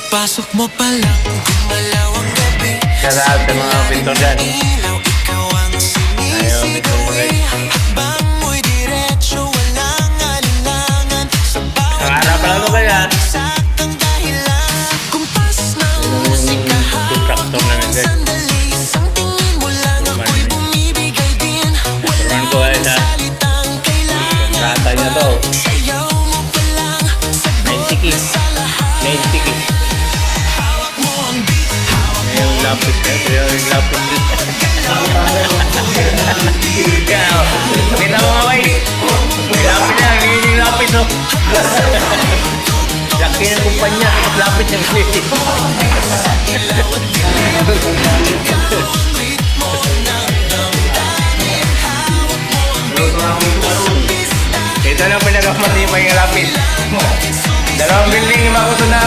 Pagpasok mo pa lang, gumalaw ang gabi. Shout out sa mga pintor dyan. Ilaw, ikaw ang sinisigawi. Hakbang mo'y diretso, walang alinlangan. Sa Nangarap pa lang bawat ako kaya. saktang dahilan. Kumpas ng musika, hawak Traktor na nandun. sandali. Isang tingin mo lang ako'y bumibigay din. Turuan ko Walang na. salitang kailangan. Kontrata niya to. Sayaw mo pa lang, 90 kiss. sa lahat. 90 kiss. Hawak mo ang beat, hawak May yung lapis na. May yung lapis dito. Kaya, kita mo nga kayo. May lapis na. May yung lapis no. Laki ng kumpanya. Tapos lapis yung lapis. Ito na pinagamatibay yung lapis. Dalawang building yung makuto na